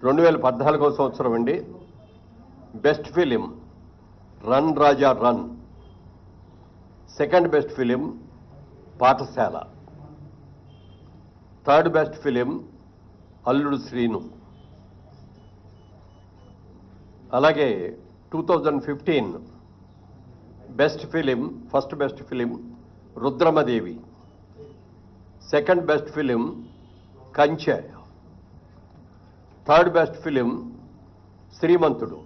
2014వ సంవత్సరం అండి. Best film Run Raja Run, second best film Pathasala, third best film Alludu Seenu. అలాగే 2015 best film, first best film Rudhramadevi, second best film Kanche, third best film Srimanthudu.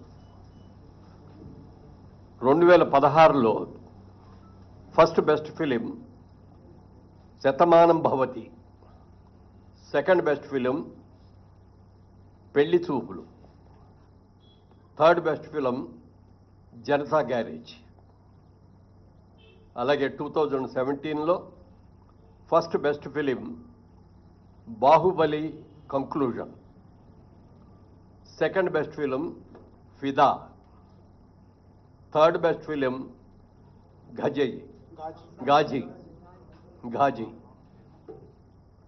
2016లో first best film Shatamanam Bhavati, second best film Pelli Choopulu, third best film Janatha Garage. అలాగే 2017లో first best film Baahubali Conclusion, second best film Fidaa, third best film Ghazi.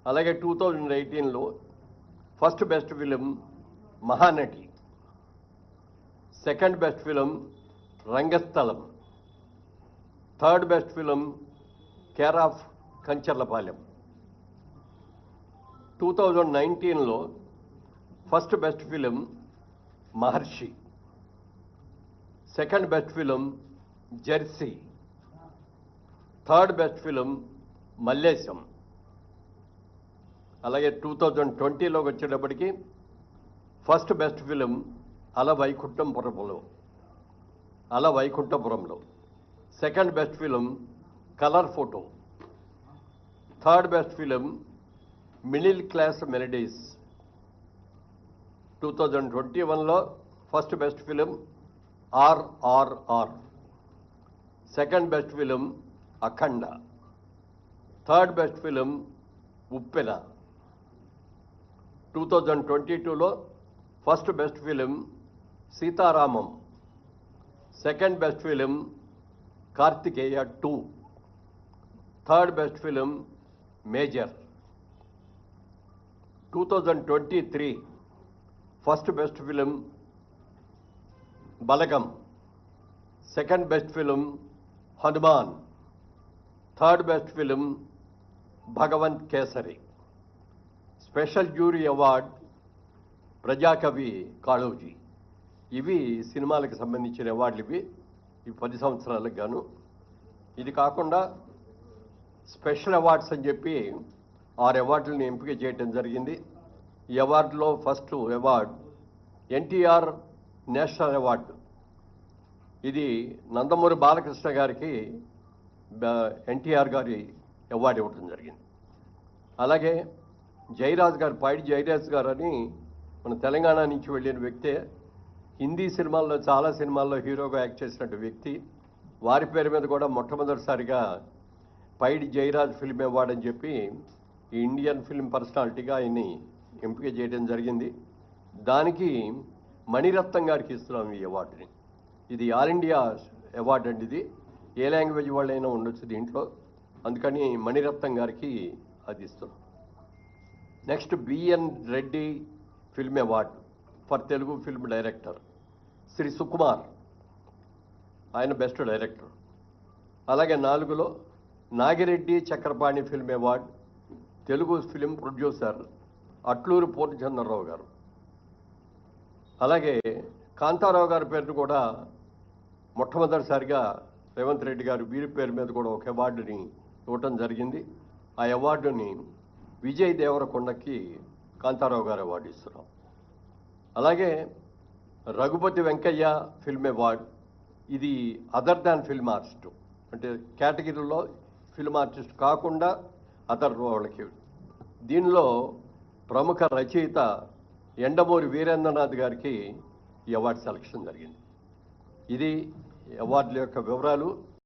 అలాగే 2018లో first best film Mahanati, second best film Rangasthalam, third best film Care of Kancharapalem. 2019లో first best film Maharshi, second best film Jersey, third best film Mallesham. అలాగే 2020లోకి వచ్చేటప్పటికి first best film Ala Vaikunthapurramuloo, second best film Colour Photo, third best film Middle Class Melodies. 2021లో first best film RRR, second best film Akhanda, third best film Uppena. 2022లో first best film Sita Ramam, second best film Karthikeya 2, third best film Major. 2023 first best film Balagam, second best film HanuMan, third best film Bhagavanth Kesari. Special jury award Prajakavi Kaloji. ఇవి సినిమాలకు సంబంధించిన అవార్డులు. ఇవి 10 సంవత్సరాలకు గాను. ఇది కాకుండా స్పెషల్ అవార్డ్స్ అని చెప్పి 6 అవార్డులను ఎంపిక చేయడం జరిగింది. ఈ అవార్డులో first award NTR national award. ఇది నందమూరి బాలకృష్ణ గారికి ఎన్టీఆర్ గారి అవార్డు ఇవ్వడం జరిగింది. అలాగే పైడి జయరాజ్ గారు అని మన తెలంగాణ నుంచి వెళ్ళిన వ్యక్తే. హిందీ సినిమాల్లో చాలా సినిమాల్లో హీరోగా యాక్ట్ చేసినట్టు వ్యక్తి. వారి పేరు మీద కూడా మొట్టమొదటిసారిగా పైడి జయరాజ్ ఫిల్మ్ అవార్డు అని చెప్పి ఈ ఇండియన్ ఫిల్మ్ పర్సనాలిటీగా ఆయన్ని ఎంపిక చేయడం జరిగింది. దానికి మణిరత్నం గారికి ఇస్తున్నాం ఈ అవార్డుని. ఇది ఆల్ ఇండియా అవార్డు అండి. ఇది ఏ లాంగ్వేజ్ వాళ్ళైనా ఉండొచ్చు దీంట్లో, అందుకని మణిరత్నం గారికి అది ఇస్తున్నాం. Next BN Reddy film award for Telugu film director Shri Sukumar, ఆయన బెస్ట్ డైరెక్టర్. అలాగే 4లో Nagi Reddy Chakrapani film award Telugu film producer Atluri Purnachandra Rao గారు. అలాగే కాంతారావు గారి పేరును కూడా మొట్టమొదటిసారిగా రేవంత్ రెడ్డి గారు వీరి పేరు మీద కూడా ఒక అవార్డుని ఇవ్వటం జరిగింది. ఆ అవార్డుని విజయ్ దేవరకొండకి కాంతారావు గారు అవార్డు ఇస్తున్నాం. అలాగే రఘుపతి వెంకయ్య ఫిల్మ్ అవార్డు. ఇది అదర్ దాన్ ఫిల్మ్ ఆర్టిస్ట్, అంటే కేటగిరీలో ఫిల్మ్ ఆర్టిస్ట్ కాకుండా అదర్ వాళ్ళకి. దీనిలో ప్రముఖ రచయిత ఎండమూరి వీరేంద్రనాథ్ గారికి ఈ అవార్డు సెలక్షన్ జరిగింది. ఇది అవార్డుల యొక్క వివరాలు.